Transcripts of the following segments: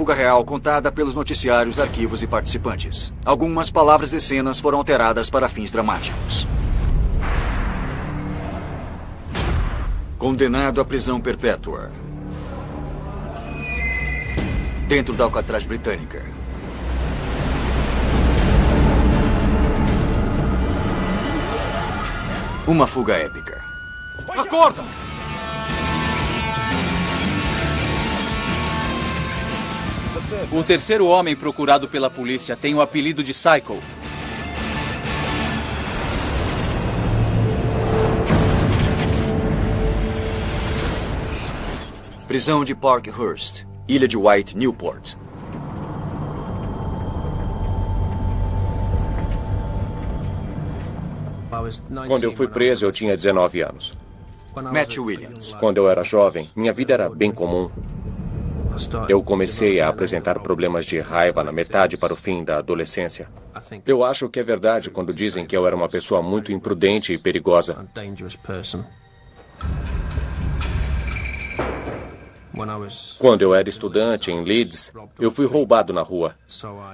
fuga real contada pelos noticiários, arquivos e participantes. Algumas palavras e cenas foram alteradas para fins dramáticos. Condenado à prisão perpétua. Dentro da Alcatraz britânica. Uma fuga épica. Acorda! O terceiro homem procurado pela polícia tem o apelido de Psycho. Prisão de Parkhurst, Ilha de White, Newport. Quando eu fui preso, eu tinha 19 anos. Matt Williams. Quando eu era jovem, minha vida era bem comum. Eu comecei a apresentar problemas de raiva na metade para o fim da adolescência. Eu acho que é verdade quando dizem que eu era uma pessoa muito imprudente e perigosa. Quando eu era estudante em Leeds, eu fui roubado na rua.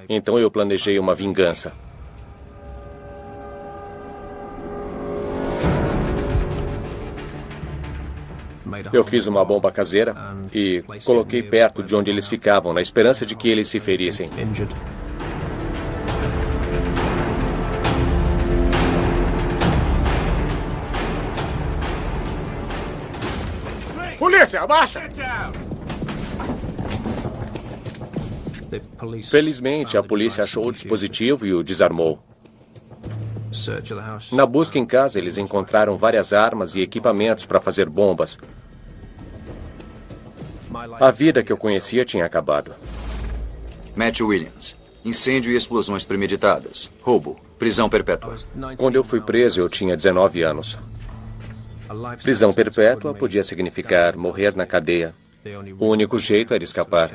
Então eu planejei uma vingança. Eu fiz uma bomba caseira e coloquei perto de onde eles ficavam, na esperança de que eles se ferissem. Polícia, abaixa! Felizmente, a polícia achou o dispositivo e o desarmou. Na busca em casa, eles encontraram várias armas e equipamentos para fazer bombas. A vida que eu conhecia tinha acabado. Matt Williams. Incêndio e explosões premeditadas. Roubo. Prisão perpétua. Quando eu fui preso, eu tinha 19 anos. Prisão perpétua podia significar morrer na cadeia. O único jeito era escapar.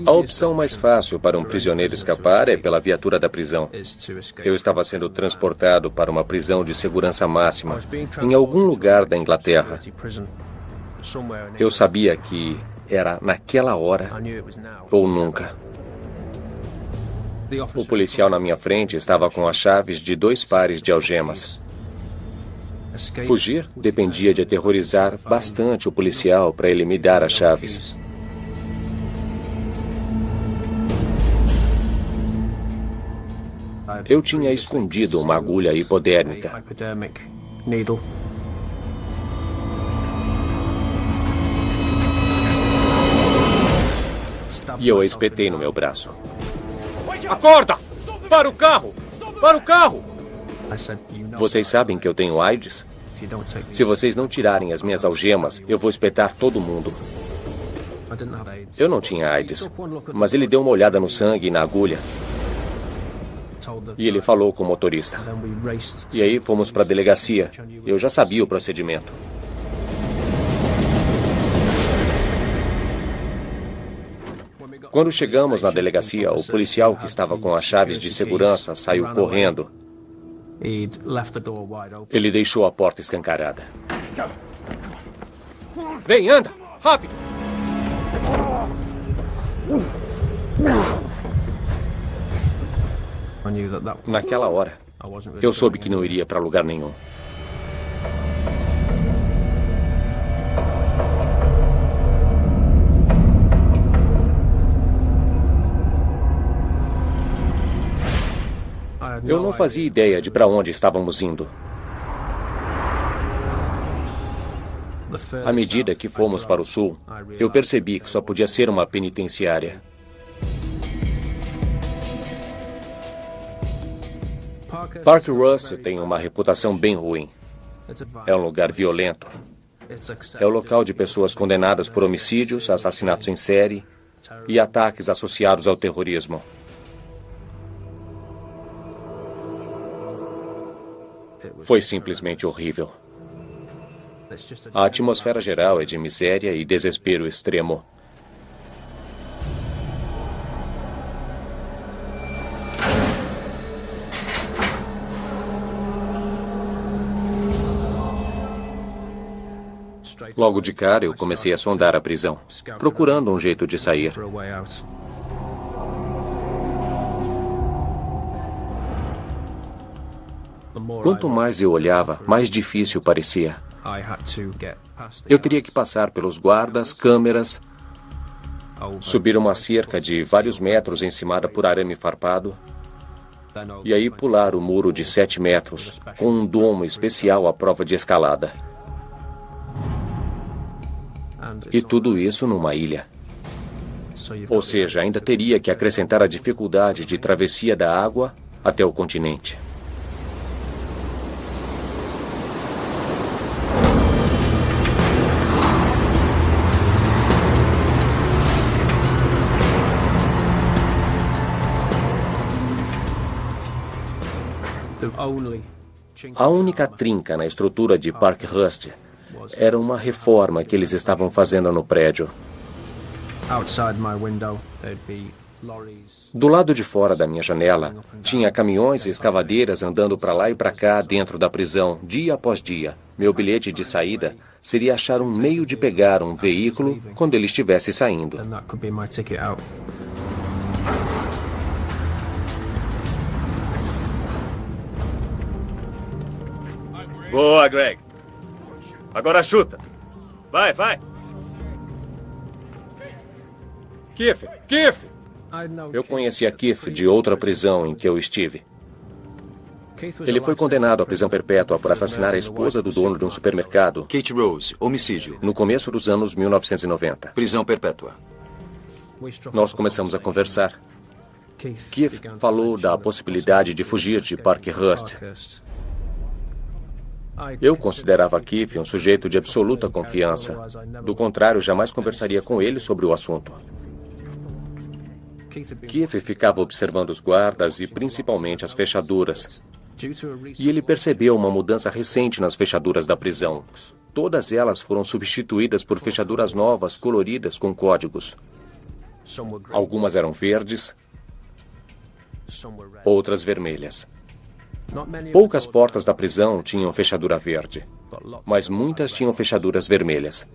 A opção mais fácil para um prisioneiro escapar é pela viatura da prisão. Eu estava sendo transportado para uma prisão de segurança máxima em algum lugar da Inglaterra. Eu sabia que era naquela hora ou nunca. O policial na minha frente estava com as chaves de 2 pares de algemas. Fugir dependia de aterrorizar bastante o policial para ele me dar as chaves. Eu tinha escondido uma agulha hipodérmica. E eu a espetei no meu braço. Acorda! Para o carro! Para o carro! Vocês sabem que eu tenho AIDS? Se vocês não tirarem as minhas algemas, eu vou espetar todo mundo. Eu não tinha AIDS, mas ele deu uma olhada no sangue e na agulha. E ele falou com o motorista. E aí fomos para a delegacia. Eu já sabia o procedimento. Quando chegamos na delegacia, o policial que estava com as chaves de segurança saiu correndo. Ele deixou a porta escancarada. Vem, anda! Rápido! Naquela hora, eu soube que não iria para lugar nenhum. Eu não fazia ideia de para onde estávamos indo. À medida que fomos para o sul, eu percebi que só podia ser uma penitenciária. Parkhurst tem uma reputação bem ruim. É um lugar violento. É o local de pessoas condenadas por homicídios, assassinatos em série e ataques associados ao terrorismo. Foi simplesmente horrível. A atmosfera geral é de miséria e desespero extremo. Logo de cara, eu comecei a sondar a prisão, procurando um jeito de sair. Quanto mais eu olhava, mais difícil parecia. Eu teria que passar pelos guardas, câmeras, subir uma cerca de vários metros encimada por arame farpado, e aí pular o muro de 7 metros, com um domo especial à prova de escalada. E tudo isso numa ilha. Ou seja, ainda teria que acrescentar a dificuldade de travessia da água até o continente. A única trinca na estrutura de Parkhurst era uma reforma que eles estavam fazendo no prédio. Do lado de fora da minha janela, tinha caminhões e escavadeiras andando para lá e para cá dentro da prisão, dia após dia. Meu bilhete de saída seria achar um meio de pegar um veículo quando ele estivesse saindo. Boa, Greg. Agora chuta. Vai, vai. Keith, Keith! Eu conhecia Keith de outra prisão em que eu estive. Ele foi condenado à prisão perpétua por assassinar a esposa do dono de um supermercado. Kate Rose, homicídio. No começo dos anos 1990. Prisão perpétua. Nós começamos a conversar. Keith falou da possibilidade de fugir de Parkhurst. Eu considerava Keith um sujeito de absoluta confiança. Do contrário, jamais conversaria com ele sobre o assunto. Keith ficava observando os guardas e principalmente as fechaduras. E ele percebeu uma mudança recente nas fechaduras da prisão. Todas elas foram substituídas por fechaduras novas, coloridas, com códigos. Algumas eram verdes, outras vermelhas. Poucas portas da prisão tinham fechadura verde, mas muitas tinham fechaduras vermelhas.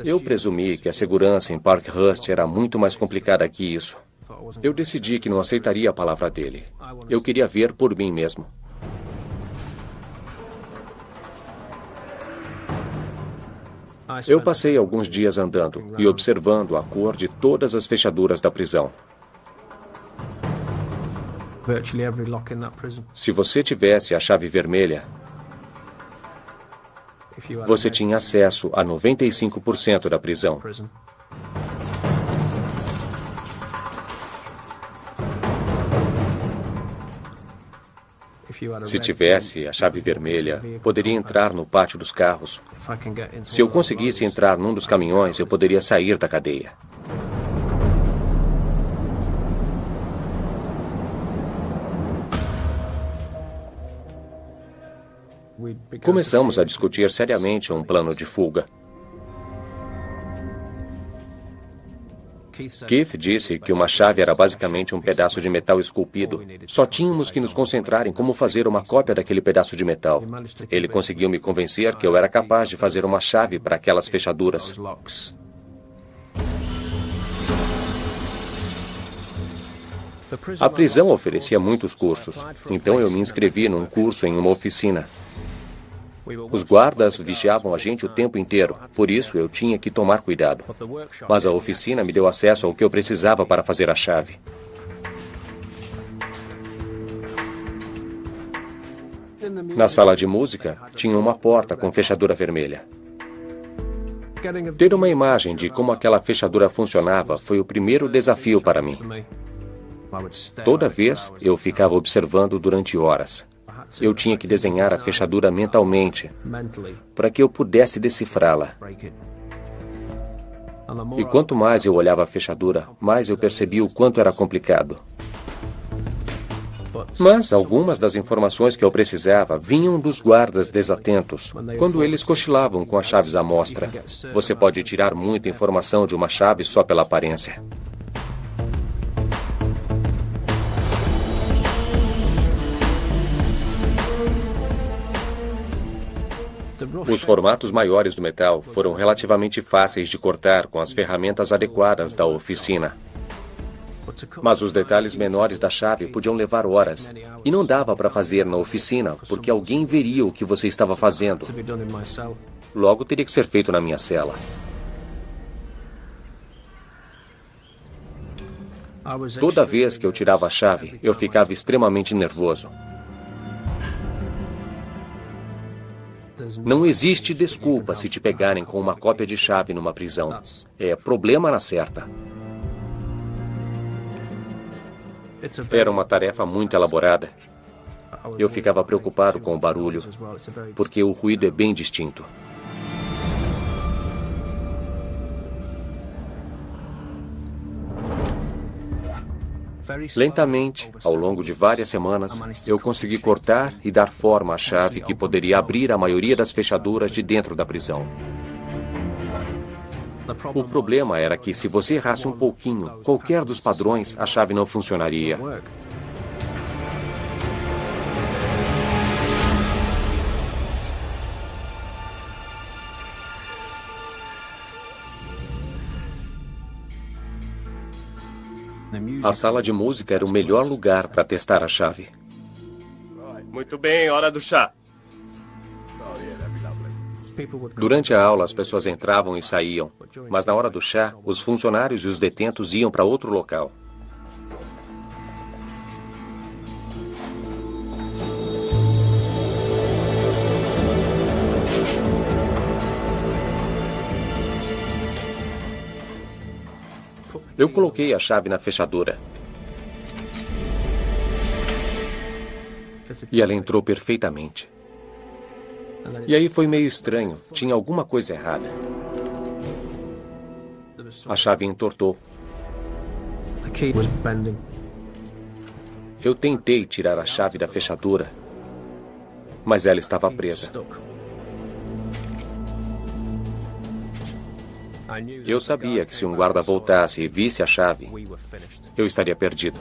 Eu presumi que a segurança em Parkhurst era muito mais complicada que isso. Eu decidi que não aceitaria a palavra dele. Eu queria ver por mim mesmo. Eu passei alguns dias andando e observando a cor de todas as fechaduras da prisão. Se você tivesse a chave vermelha, você tinha acesso a 95% da prisão. Se tivesse a chave vermelha, poderia entrar no pátio dos carros. Se eu conseguisse entrar num dos caminhões, eu poderia sair da cadeia. Começamos a discutir seriamente um plano de fuga. Keith disse que uma chave era basicamente um pedaço de metal esculpido. Só tínhamos que nos concentrar em como fazer uma cópia daquele pedaço de metal. Ele conseguiu me convencer que eu era capaz de fazer uma chave para aquelas fechaduras. A prisão oferecia muitos cursos, então eu me inscrevi num curso em uma oficina. Os guardas vigiavam a gente o tempo inteiro, por isso eu tinha que tomar cuidado. Mas a oficina me deu acesso ao que eu precisava para fazer a chave. Na sala de música, tinha uma porta com fechadura vermelha. Ter uma imagem de como aquela fechadura funcionava foi o primeiro desafio para mim. Toda vez, eu ficava observando durante horas. Eu tinha que desenhar a fechadura mentalmente, para que eu pudesse decifrá-la. E quanto mais eu olhava a fechadura, mais eu percebi o quanto era complicado. Mas algumas das informações que eu precisava vinham dos guardas desatentos, quando eles cochilavam com as chaves à mostra. Você pode tirar muita informação de uma chave só pela aparência. Os formatos maiores do metal foram relativamente fáceis de cortar com as ferramentas adequadas da oficina. Mas os detalhes menores da chave podiam levar horas. E não dava para fazer na oficina, porque alguém veria o que você estava fazendo. Logo, teria que ser feito na minha cela. Toda vez que eu tirava a chave, eu ficava extremamente nervoso. Não existe desculpa se te pegarem com uma cópia de chave numa prisão. É problema na certa. Era uma tarefa muito elaborada. Eu ficava preocupado com o barulho, porque o ruído é bem distinto. Lentamente, ao longo de várias semanas, eu consegui cortar e dar forma à chave que poderia abrir a maioria das fechaduras de dentro da prisão. O problema era que, se você errasse um pouquinho, qualquer dos padrões, a chave não funcionaria. A sala de música era o melhor lugar para testar a chave. Muito bem, hora do chá. Durante a aula, as pessoas entravam e saíam, mas na hora do chá, os funcionários e os detentos iam para outro local. Eu coloquei a chave na fechadura. E ela entrou perfeitamente. E aí foi meio estranho. Tinha alguma coisa errada. A chave entortou. Eu tentei tirar a chave da fechadura, mas ela estava presa. Eu sabia que se um guarda voltasse e visse a chave, eu estaria perdido.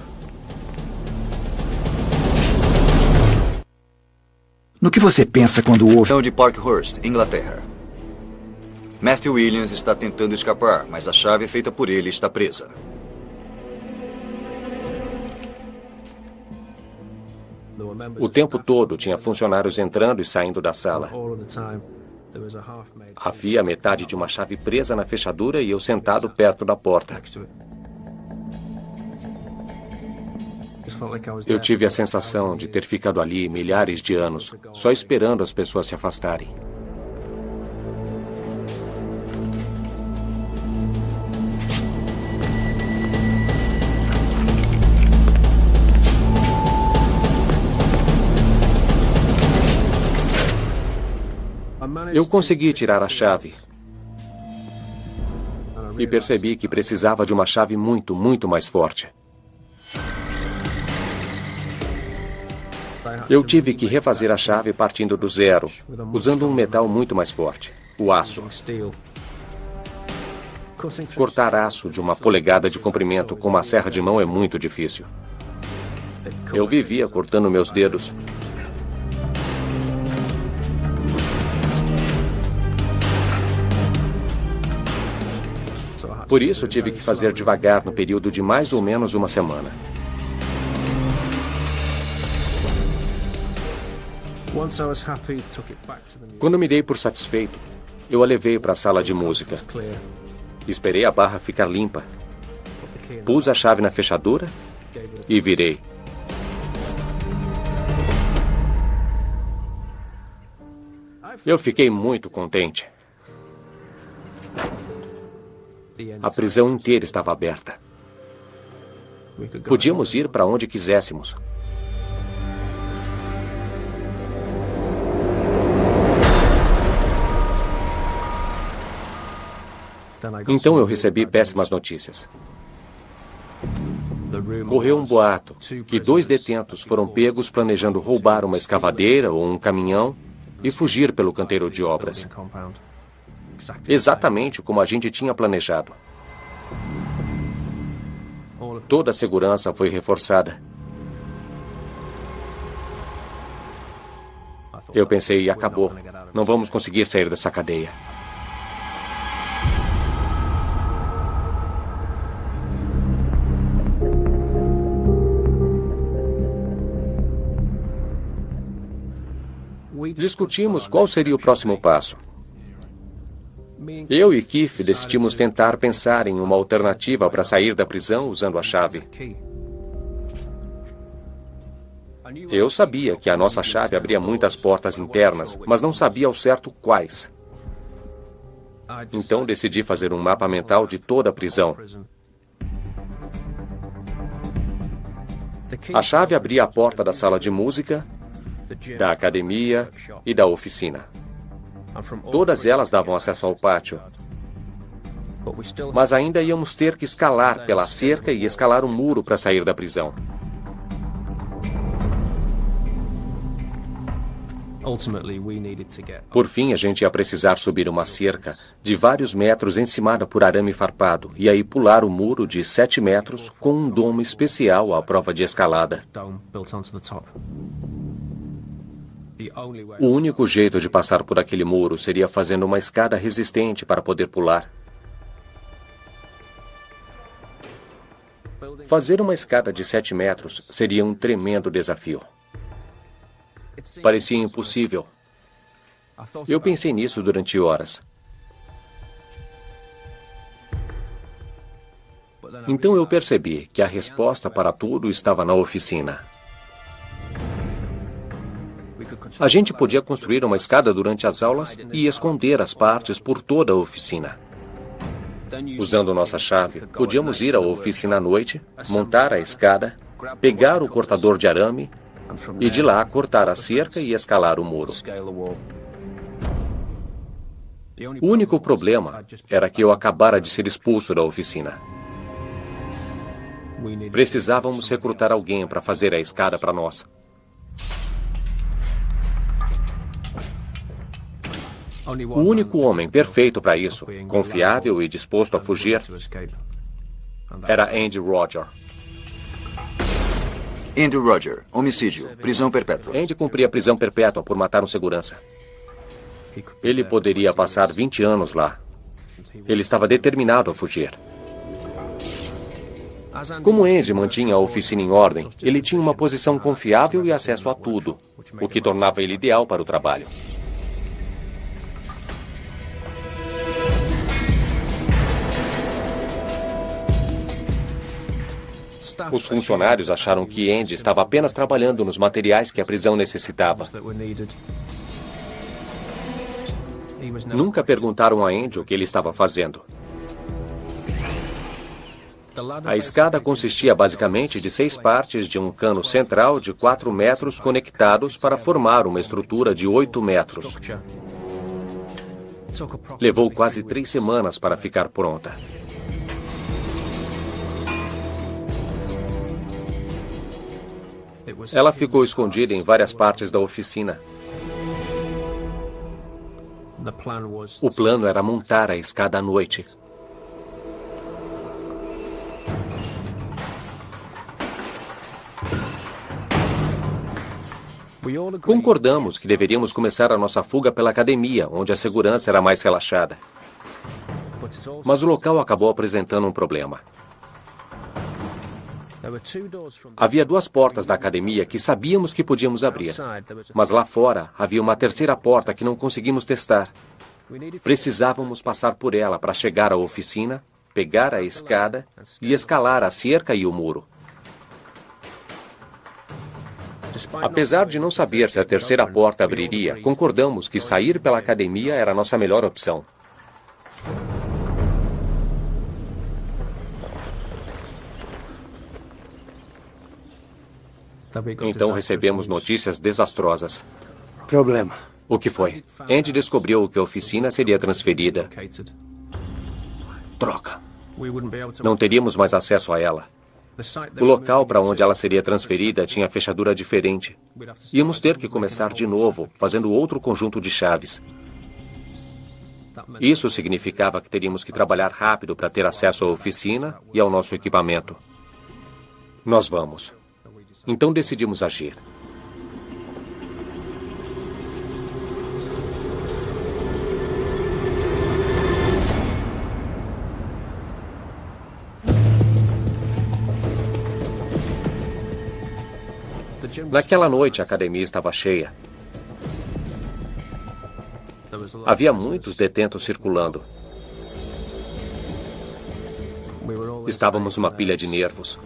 No que você pensa quando ouve de Parkhurst, Inglaterra? Matthew Williams está tentando escapar, mas a chave feita por ele está presa. O tempo todo tinha funcionários entrando e saindo da sala. Havia metade de uma chave presa na fechadura e eu sentado perto da porta. Eu tive a sensação de ter ficado ali milhares de anos, só esperando as pessoas se afastarem. Eu consegui tirar a chave e percebi que precisava de uma chave muito, muito mais forte. Eu tive que refazer a chave partindo do zero, usando um metal muito mais forte, o aço. Cortar aço de 1 polegada de comprimento com uma serra de mão é muito difícil. Eu vivia cortando meus dedos. Por isso, tive que fazer devagar no período de mais ou menos uma semana. Quando me dei por satisfeito, eu a levei para a sala de música. Esperei a barra ficar limpa. Pus a chave na fechadura e virei. Eu fiquei muito contente. A prisão inteira estava aberta. Podíamos ir para onde quiséssemos. Então eu recebi péssimas notícias. Correu um boato que 2 detentos foram pegos planejando roubar uma escavadeira ou um caminhão e fugir pelo canteiro de obras. Exatamente como a gente tinha planejado. Toda a segurança foi reforçada. Eu pensei, acabou. Não vamos conseguir sair dessa cadeia. Discutimos qual seria o próximo passo. Eu e Keith decidimos tentar pensar em uma alternativa para sair da prisão usando a chave. Eu sabia que a nossa chave abria muitas portas internas, mas não sabia ao certo quais. Então decidi fazer um mapa mental de toda a prisão. A chave abria a porta da sala de música, da academia e da oficina. Todas elas davam acesso ao pátio. Mas ainda íamos ter que escalar pela cerca e escalar um muro para sair da prisão. Por fim, a gente ia precisar subir uma cerca de vários metros encimada por arame farpado e aí pular o muro de 7 metros com um domo especial à prova de escalada. O único jeito de passar por aquele muro seria fazendo uma escada resistente para poder pular. Fazer uma escada de 7 metros seria um tremendo desafio. Parecia impossível. Eu pensei nisso durante horas. Então eu percebi que a resposta para tudo estava na oficina. A gente podia construir uma escada durante as aulas e esconder as partes por toda a oficina. Usando nossa chave, podíamos ir à oficina à noite, montar a escada, pegar o cortador de arame e de lá cortar a cerca e escalar o muro. O único problema era que eu acabara de ser expulso da oficina. Precisávamos recrutar alguém para fazer a escada para nós. O único homem perfeito para isso, confiável e disposto a fugir, era Andy Roger. Andy Roger, homicídio, prisão perpétua. Andy cumpria prisão perpétua por matar um segurança. Ele poderia passar 20 anos lá. Ele estava determinado a fugir. Como Andy mantinha a oficina em ordem, ele tinha uma posição confiável e acesso a tudo, o que tornava ele ideal para o trabalho. Os funcionários acharam que Andy estava apenas trabalhando nos materiais que a prisão necessitava. Nunca perguntaram a Andy o que ele estava fazendo. A escada consistia basicamente de 6 partes de um cano central de 4 metros conectados para formar uma estrutura de 8 metros. Levou quase 3 semanas para ficar pronta. Ela ficou escondida em várias partes da oficina. O plano era montar a escada à noite. Concordamos que deveríamos começar a nossa fuga pela academia, onde a segurança era mais relaxada. Mas o local acabou apresentando um problema. Havia 2 portas da academia que sabíamos que podíamos abrir, mas lá fora havia uma terceira porta que não conseguimos testar. Precisávamos passar por ela para chegar à oficina, pegar a escada e escalar a cerca e o muro. Apesar de não saber se a terceira porta abriria, concordamos que sair pela academia era a nossa melhor opção. Então recebemos notícias desastrosas. Problema. O que foi? Andy descobriu que a oficina seria transferida. Droga. Não teríamos mais acesso a ela. O local para onde ela seria transferida tinha fechadura diferente. Íamos ter que começar de novo, fazendo outro conjunto de chaves. Isso significava que teríamos que trabalhar rápido para ter acesso à oficina e ao nosso equipamento. Nós vamos. Então decidimos agir. Naquela noite, a academia estava cheia. Havia muitos detentos circulando. Estávamos uma pilha de nervos.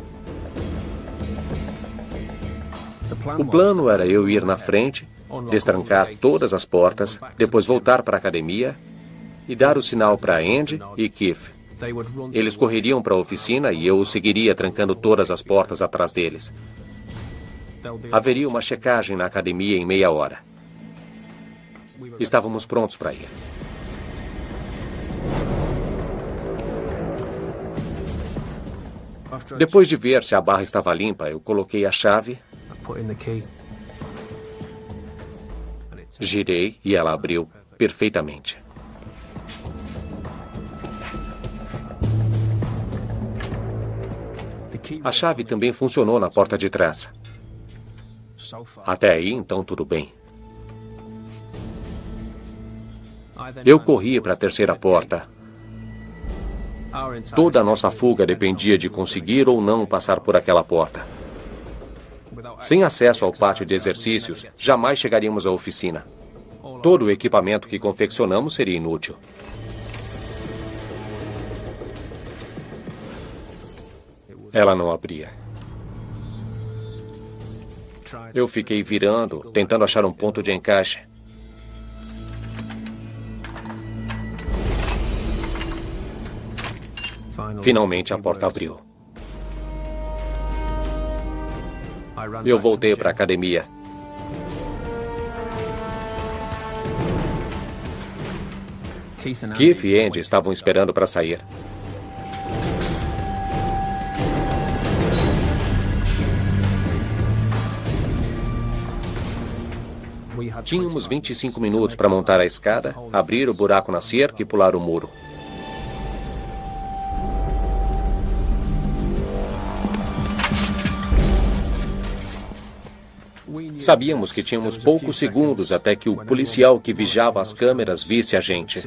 O plano era eu ir na frente, destrancar todas as portas, depois voltar para a academia e dar o sinal para Andy e Keith. Eles correriam para a oficina e eu os seguiria trancando todas as portas atrás deles. Haveria uma checagem na academia em meia hora. Estávamos prontos para ir. Depois de ver se a barra estava limpa, eu coloquei a chave, girei e ela abriu perfeitamente. A chave também funcionou na porta de trás. Até aí, então, tudo bem. Eu corri para a terceira porta. Toda a nossa fuga dependia de conseguir ou não passar por aquela porta. Sem acesso ao pátio de exercícios, jamais chegaríamos à oficina. Todo o equipamento que confeccionamos seria inútil. Ela não abria. Eu fiquei virando, tentando achar um ponto de encaixe. Finalmente a porta abriu. Eu voltei para a academia. Keith e Andy estavam esperando para sair. Tínhamos 25 minutos para montar a escada, abrir o buraco na cerca e pular o muro. Sabíamos que tínhamos poucos segundos até que o policial que vigiava as câmeras visse a gente.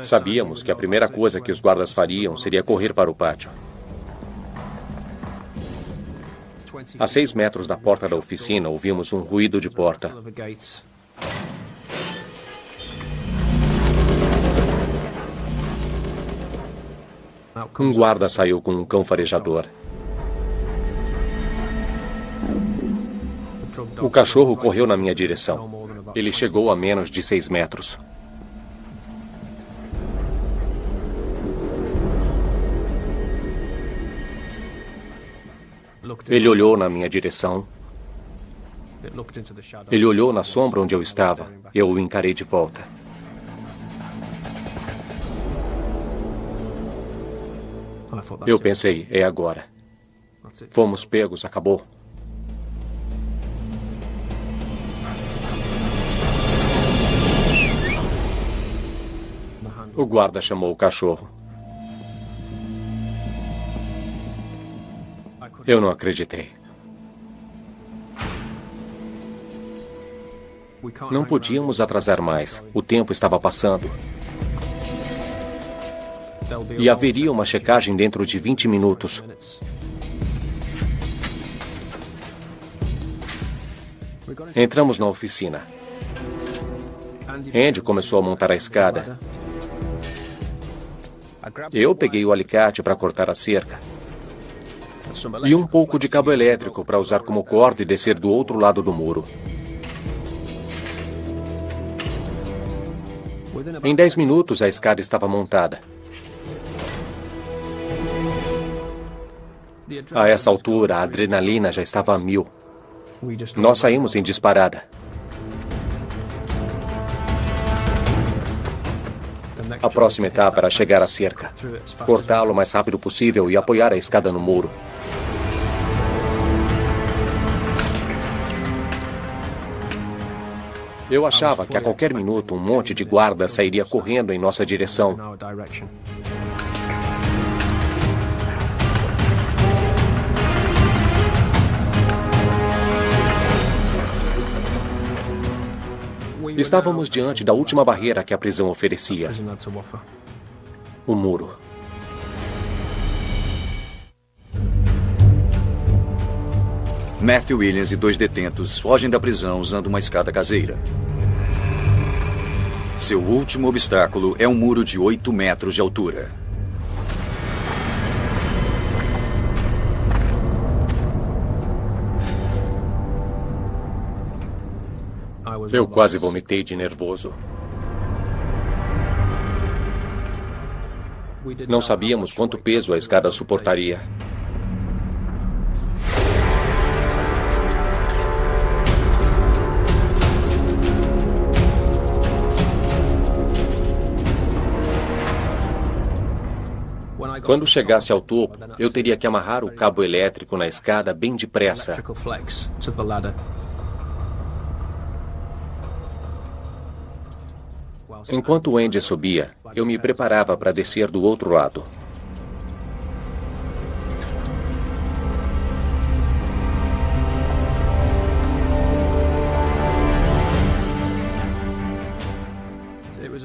Sabíamos que a primeira coisa que os guardas fariam seria correr para o pátio. A 6 metros da porta da oficina, ouvimos um ruído de porta. Um guarda saiu com um cão farejador. O cachorro correu na minha direção. Ele chegou a menos de 6 metros. Ele olhou na minha direção. Ele olhou na sombra onde eu estava. Eu o encarei de volta. Eu pensei, é agora. Fomos pegos, acabou. O guarda chamou o cachorro. Eu não acreditei. Não podíamos atrasar mais. O tempo estava passando. E haveria uma checagem dentro de 20 minutos. Entramos na oficina. Andy começou a montar a escada. Eu peguei o alicate para cortar a cerca. E um pouco de cabo elétrico para usar como corda e descer do outro lado do muro. Em 10 minutos, a escada estava montada. A essa altura, a adrenalina já estava a 1000. Nós saímos em disparada. A próxima etapa era chegar à cerca, cortá-lo o mais rápido possível e apoiar a escada no muro. Eu achava que a qualquer minuto um monte de guardas sairia correndo em nossa direção. Estávamos diante da última barreira que a prisão oferecia. O muro. Matthew Williams e 2 detentos fogem da prisão usando uma escada caseira. Seu último obstáculo é um muro de 8 metros de altura. Eu quase vomitei de nervoso. Não sabíamos quanto peso a escada suportaria. Quando chegasse ao topo, eu teria que amarrar o cabo elétrico na escada bem depressa. Enquanto Andy subia, eu me preparava para descer do outro lado.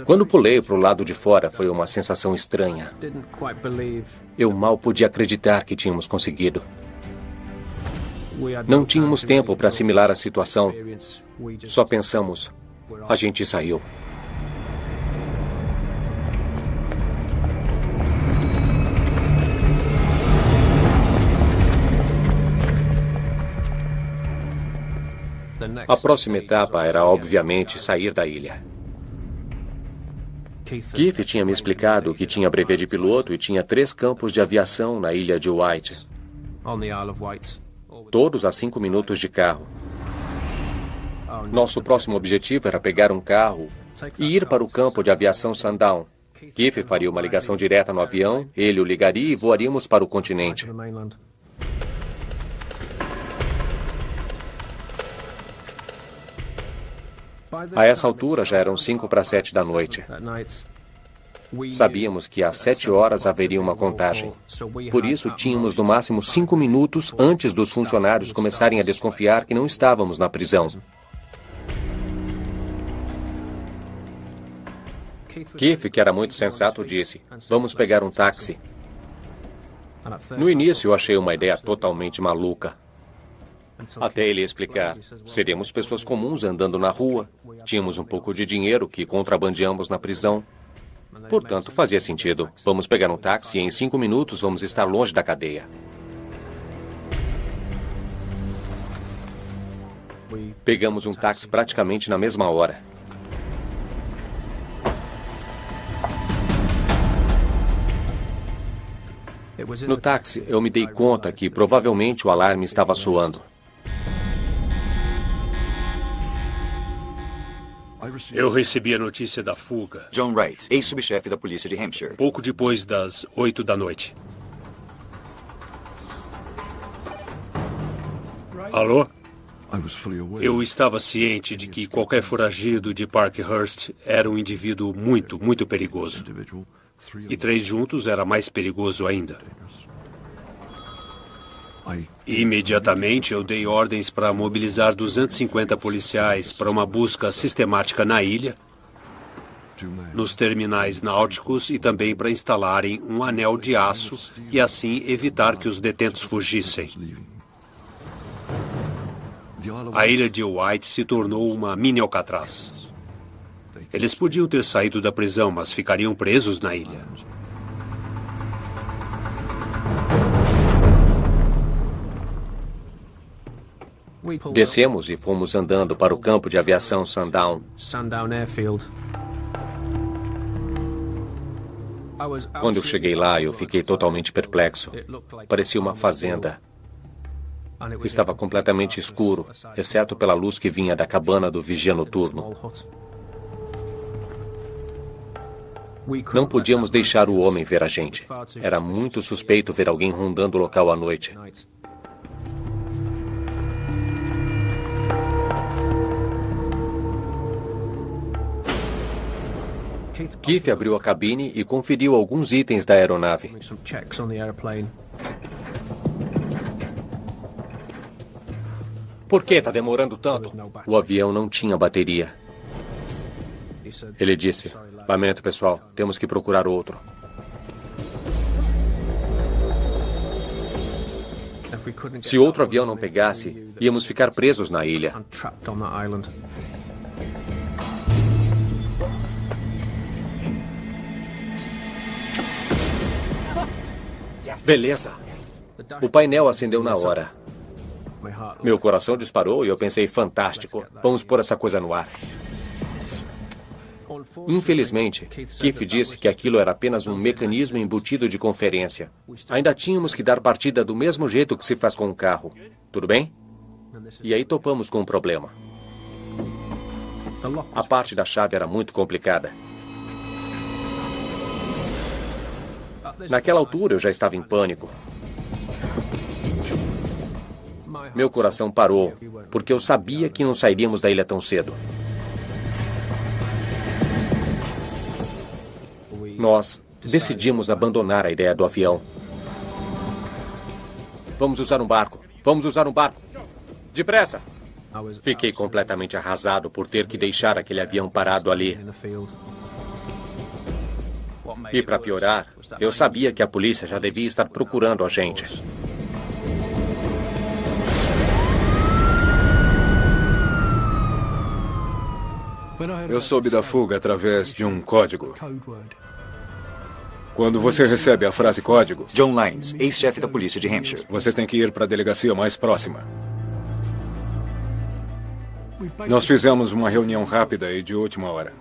Quando pulei para o lado de fora, foi uma sensação estranha. Eu mal podia acreditar que tínhamos conseguido. Não tínhamos tempo para assimilar a situação. Só pensamos, a gente saiu. A próxima etapa era, obviamente, sair da ilha. Keith tinha me explicado que tinha brevet de piloto e tinha 3 campos de aviação na ilha de White. Todos a 5 minutos de carro. Nosso próximo objetivo era pegar um carro e ir para o campo de aviação Sundown. Keith faria uma ligação direta no avião, ele o ligaria e voaríamos para o continente. A essa altura já eram 5 para 7 da noite. Sabíamos que às 7 horas haveria uma contagem. Por isso, tínhamos no máximo 5 minutos antes dos funcionários começarem a desconfiar que não estávamos na prisão. Keith, que era muito sensato, disse: "Vamos pegar um táxi." No início, eu achei uma ideia totalmente maluca. Até ele explicar, seríamos pessoas comuns andando na rua, tínhamos um pouco de dinheiro que contrabandeamos na prisão. Portanto, fazia sentido. Vamos pegar um táxi e em 5 minutos vamos estar longe da cadeia. Pegamos um táxi praticamente na mesma hora. No táxi, eu me dei conta que provavelmente o alarme estava soando. Eu recebi a notícia da fuga John Wright, ex-subchefe da polícia de Hampshire. pouco depois das 8 da noite. Alô? Eu estava ciente de que qualquer foragido de Parkhurst era um indivíduo muito, muito perigoso. E 3 juntos era mais perigoso ainda. Imediatamente eu dei ordens para mobilizar 250 policiais para uma busca sistemática na ilha, nos terminais náuticos e também para instalarem um anel de aço e assim evitar que os detentos fugissem. A ilha de White se tornou uma mini Alcatraz. Eles podiam ter saído da prisão, mas ficariam presos na ilha. Descemos e fomos andando para o campo de aviação Sundown. Quando eu cheguei lá, eu fiquei totalmente perplexo. Parecia uma fazenda. Estava completamente escuro, exceto pela luz que vinha da cabana do vigia noturno. Não podíamos deixar o homem ver a gente. Era muito suspeito ver alguém rondando o local à noite. Keith abriu a cabine e conferiu alguns itens da aeronave. Por que está demorando tanto? O avião não tinha bateria. Ele disse: "Lamento, pessoal, temos que procurar outro." Se outro avião não pegasse, íamos ficar presos na ilha. Beleza. O painel acendeu na hora. Meu coração disparou e eu pensei, fantástico, vamos pôr essa coisa no ar. Infelizmente, Keith disse que aquilo era apenas um mecanismo embutido de conferência. Ainda tínhamos que dar partida do mesmo jeito que se faz com um carro. Tudo bem? E aí topamos com um problema. A parte da chave era muito complicada. Naquela altura eu já estava em pânico. Meu coração parou, porque eu sabia que não sairíamos da ilha tão cedo. Nós decidimos abandonar a ideia do avião. Vamos usar um barco. Vamos usar um barco. Depressa! Fiquei completamente arrasado por ter que deixar aquele avião parado ali. E para piorar, eu sabia que a polícia já devia estar procurando a gente. Eu soube da fuga através de um código. Quando você recebe a frase código, John Lyons, ex-chefe da polícia de Hampshire. você tem que ir para a delegacia mais próxima. Nós fizemos uma reunião rápida e de última hora.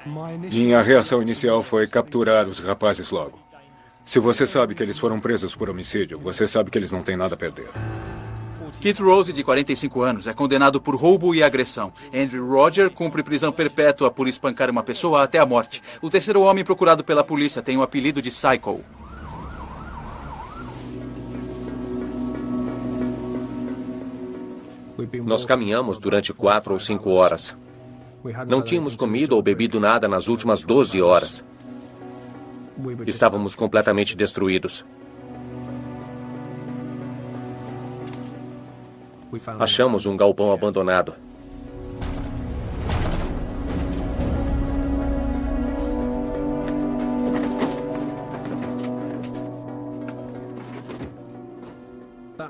Minha reação inicial foi capturar os rapazes logo. Se você sabe que eles foram presos por homicídio, você sabe que eles não têm nada a perder. Keith Rose, de 45 anos, é condenado por roubo e agressão. Andrew Roger cumpre prisão perpétua por espancar uma pessoa até a morte. O terceiro homem procurado pela polícia tem o apelido de Psycho. Nós caminhamos durante 4 ou 5 horas. Não tínhamos comido ou bebido nada nas últimas 12 horas. Estávamos completamente destruídos. Achamos um galpão abandonado.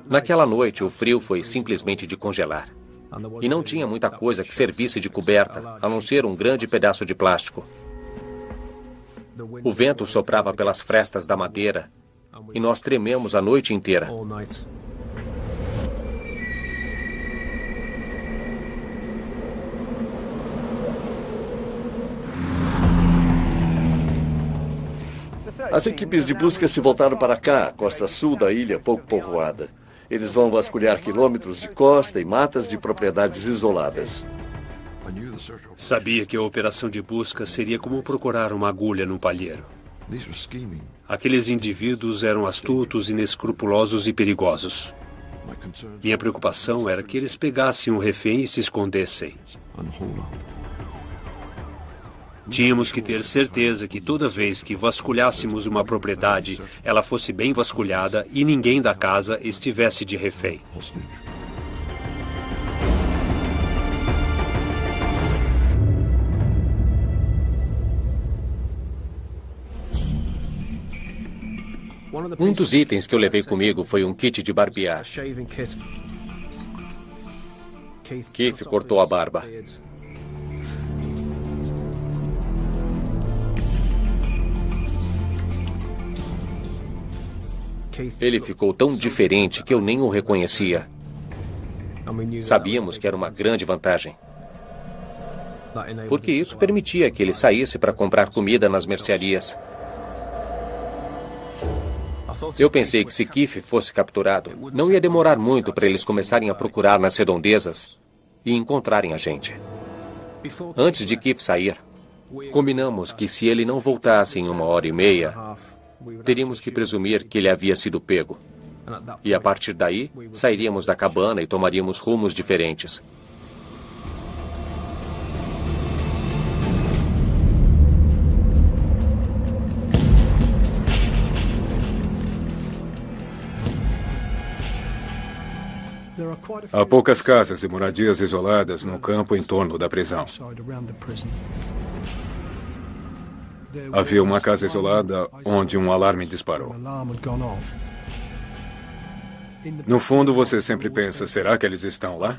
Naquela noite, o frio foi simplesmente de congelar. E não tinha muita coisa que servisse de coberta, a não ser um grande pedaço de plástico. O vento soprava pelas frestas da madeira e nós trememos a noite inteira. As equipes de busca se voltaram para cá, costa sul da ilha, pouco povoada. Eles vão vasculhar quilômetros de costa e matas de propriedades isoladas. Sabia que a operação de busca seria como procurar uma agulha num palheiro. Aqueles indivíduos eram astutos, inescrupulosos e perigosos. Minha preocupação era que eles pegassem um refém e se escondessem. Tínhamos que ter certeza que toda vez que vasculhássemos uma propriedade, ela fosse bem vasculhada e ninguém da casa estivesse de refém. Um dos itens que eu levei comigo foi um kit de barbear. Keith cortou a barba. Ele ficou tão diferente que eu nem o reconhecia. Sabíamos que era uma grande vantagem, porque isso permitia que ele saísse para comprar comida nas mercearias. Eu pensei que se Keith fosse capturado, não ia demorar muito para eles começarem a procurar nas redondezas e encontrarem a gente. Antes de Keith sair, combinamos que se ele não voltasse em 1h30, teríamos que presumir que ele havia sido pego. E a partir daí, sairíamos da cabana e tomaríamos rumos diferentes. Há poucas casas e moradias isoladas no campo em torno da prisão. Havia uma casa isolada onde um alarme disparou. No fundo, você sempre pensa, será que eles estão lá?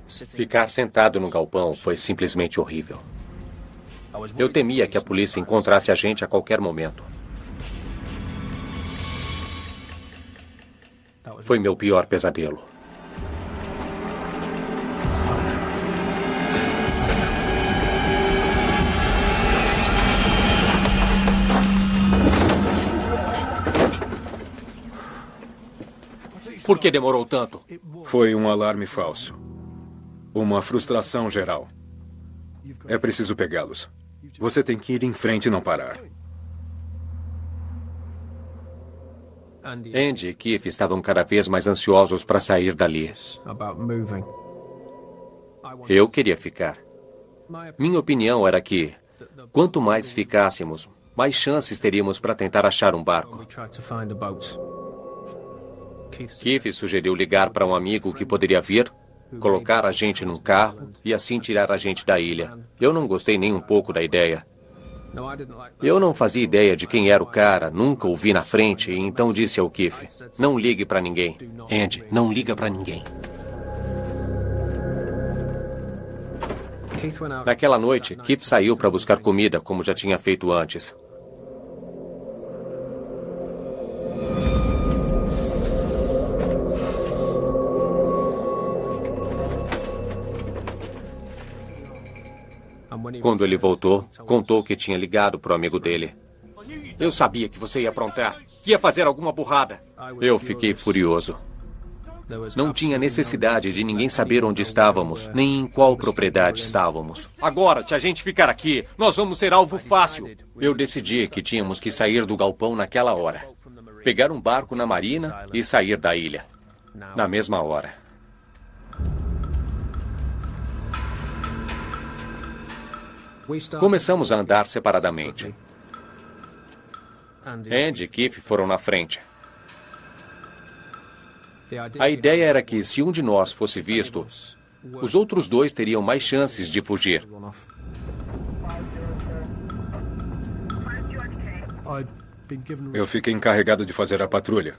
Ficar sentado no galpão foi simplesmente horrível. Eu temia que a polícia encontrasse a gente a qualquer momento. Foi meu pior pesadelo. Por que demorou tanto? Foi um alarme falso. Uma frustração geral. É preciso pegá-los. Você tem que ir em frente e não parar. Andy e Keith estavam cada vez mais ansiosos para sair dali. Eu queria ficar. Minha opinião era que, quanto mais ficássemos, mais chances teríamos para tentar achar um barco. Keith sugeriu ligar para um amigo que poderia vir, colocar a gente num carro e assim tirar a gente da ilha. Eu não gostei nem um pouco da ideia. Eu não fazia ideia de quem era o cara, nunca o vi na frente, e então disse ao Keith, não ligue para ninguém. Andy, não liga para ninguém. Naquela noite, Keith saiu para buscar comida, como já tinha feito antes. Quando ele voltou, contou que tinha ligado para o amigo dele. Eu sabia que você ia aprontar, que ia fazer alguma burrada. Eu fiquei furioso. Não tinha necessidade de ninguém saber onde estávamos, nem em qual propriedade estávamos. Agora, se a gente ficar aqui, nós vamos ser alvo fácil. Eu decidi que tínhamos que sair do galpão naquela hora. Pegar um barco na marina e sair da ilha. Na mesma hora. Começamos a andar separadamente. Andy e Keith foram na frente. A ideia era que, se um de nós fosse visto, os outros dois teriam mais chances de fugir. Eu fiquei encarregado de fazer a patrulha.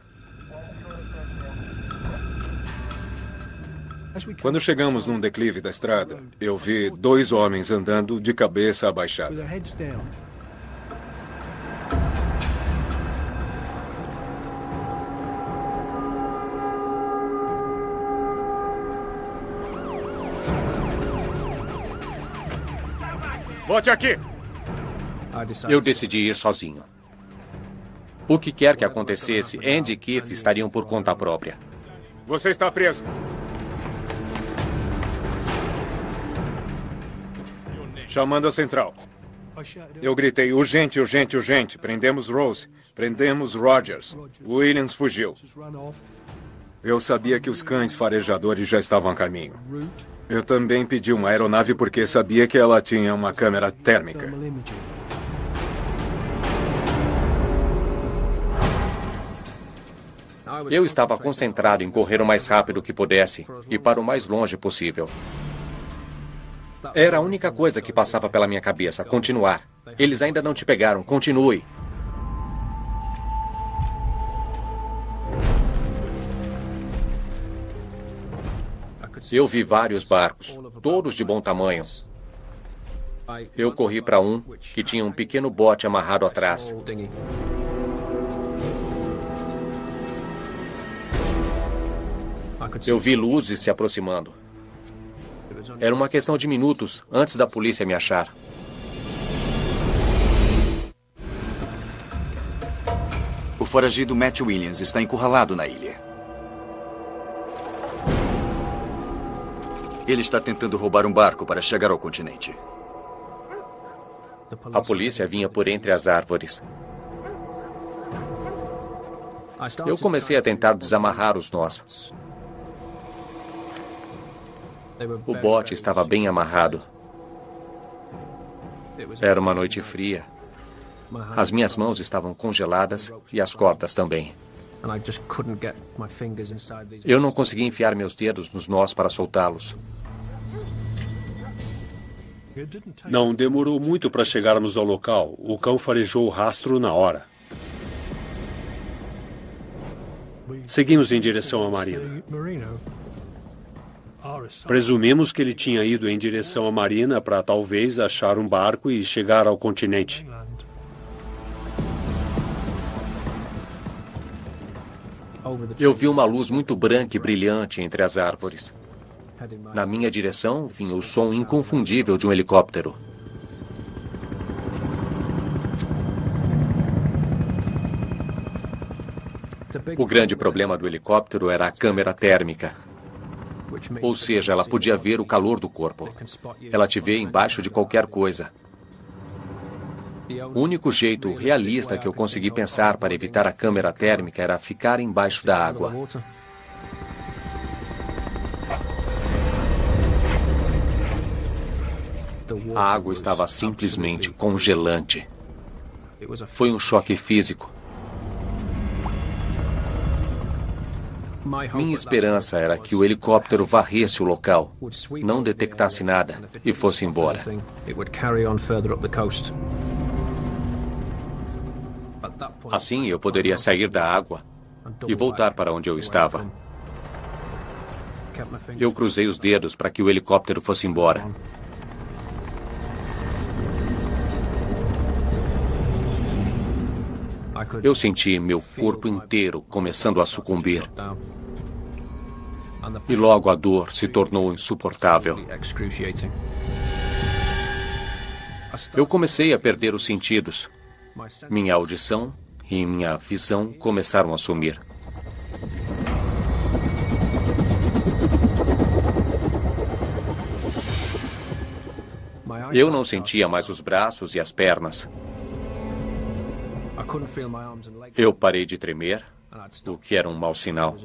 Quando chegamos num declive da estrada, eu vi 2 homens andando de cabeça abaixada. Bote aqui! Eu decidi ir sozinho. O que quer que acontecesse, Andy e Keith estariam por conta própria. Você está preso. Chamando a central. Eu gritei, urgente, urgente, urgente. Prendemos Rose. Prendemos Rogers. Williams fugiu. Eu sabia que os cães farejadores já estavam a caminho. Eu também pedi uma aeronave porque sabia que ela tinha uma câmera térmica. Eu estava concentrado em correr o mais rápido que pudesse e para o mais longe possível. Era a única coisa que passava pela minha cabeça, continuar. Eles ainda não te pegaram, continue. Eu vi vários barcos, todos de bom tamanho. Eu corri para um que tinha um pequeno bote amarrado atrás. Eu vi luzes se aproximando. Era uma questão de minutos antes da polícia me achar. O foragido Matt Williams está encurralado na ilha. Ele está tentando roubar um barco para chegar ao continente. A polícia vinha por entre as árvores. Eu comecei a tentar desamarrar os nós. O bote estava bem amarrado. Era uma noite fria. As minhas mãos estavam congeladas e as cordas também. Eu não conseguia enfiar meus dedos nos nós para soltá-los. Não demorou muito para chegarmos ao local. O cão farejou o rastro na hora. Seguimos em direção à marina. Presumimos que ele tinha ido em direção à marina para talvez achar um barco e chegar ao continente. Eu vi uma luz muito branca e brilhante entre as árvores. Na minha direção vinha o som inconfundível de um helicóptero. O grande problema do helicóptero era a câmera térmica. Ou seja, ela podia ver o calor do corpo. Ela te vê embaixo de qualquer coisa. O único jeito realista que eu consegui pensar para evitar a câmera térmica era ficar embaixo da água. A água estava simplesmente congelante. Foi um choque físico. Minha esperança era que o helicóptero varresse o local, não detectasse nada e fosse embora. Assim eu poderia sair da água e voltar para onde eu estava. Eu cruzei os dedos para que o helicóptero fosse embora. Eu senti meu corpo inteiro começando a sucumbir. E logo a dor se tornou insuportável. Eu comecei a perder os sentidos. Minha audição e minha visão começaram a sumir. Eu não sentia mais os braços e as pernas. Eu parei de tremer, o que era um mau sinal.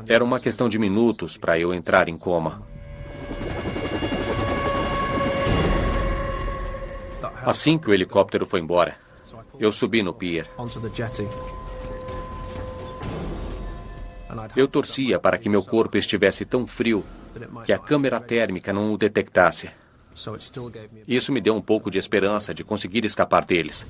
Era uma questão de minutos para eu entrar em coma. Assim que o helicóptero foi embora, eu subi no pier. Eu torcia para que meu corpo estivesse tão frio que a câmera térmica não o detectasse. Isso me deu um pouco de esperança de conseguir escapar deles.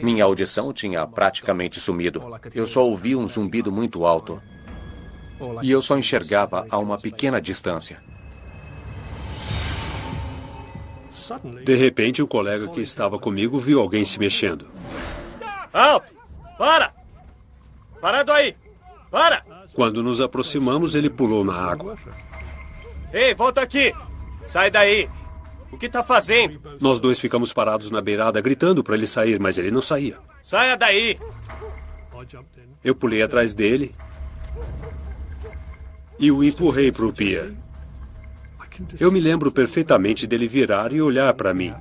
Minha audição tinha praticamente sumido. Eu só ouvia um zumbido muito alto. E eu só enxergava a uma pequena distância. De repente, um colega que estava comigo viu alguém se mexendo. Alto! Para! Parado aí! Para! Quando nos aproximamos, ele pulou na água. Ei, volta aqui! Sai daí! O que tá fazendo? Nós dois ficamos parados na beirada, gritando para ele sair, mas ele não saía. Saia daí! Eu pulei atrás dele e o empurrei para o pier. Eu me lembro perfeitamente dele virar e olhar para mim.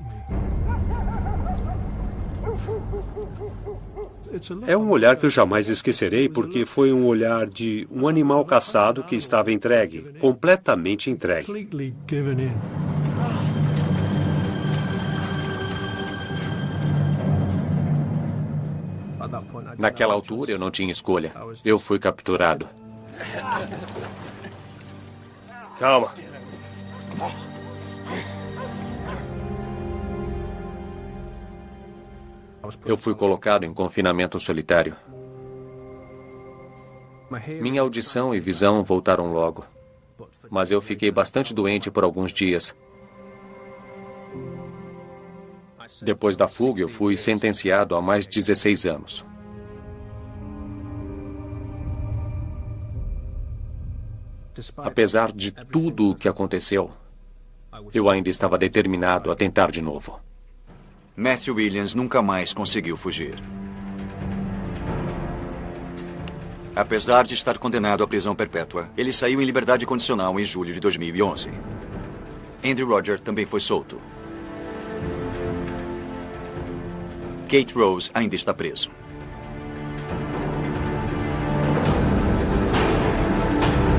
É um olhar que eu jamais esquecerei, porque foi um olhar de um animal caçado que estava entregue, completamente entregue. Naquela altura eu não tinha escolha. Eu fui capturado. Calma. Eu fui colocado em confinamento solitário. Minha audição e visão voltaram logo, mas eu fiquei bastante doente por alguns dias. Depois da fuga, eu fui sentenciado a mais 16 anos. Apesar de tudo o que aconteceu, eu ainda estava determinado a tentar de novo. Matthew Williams nunca mais conseguiu fugir. Apesar de estar condenado à prisão perpétua, ele saiu em liberdade condicional em julho de 2011. Andrew Roger também foi solto. Kate Rose ainda está preso.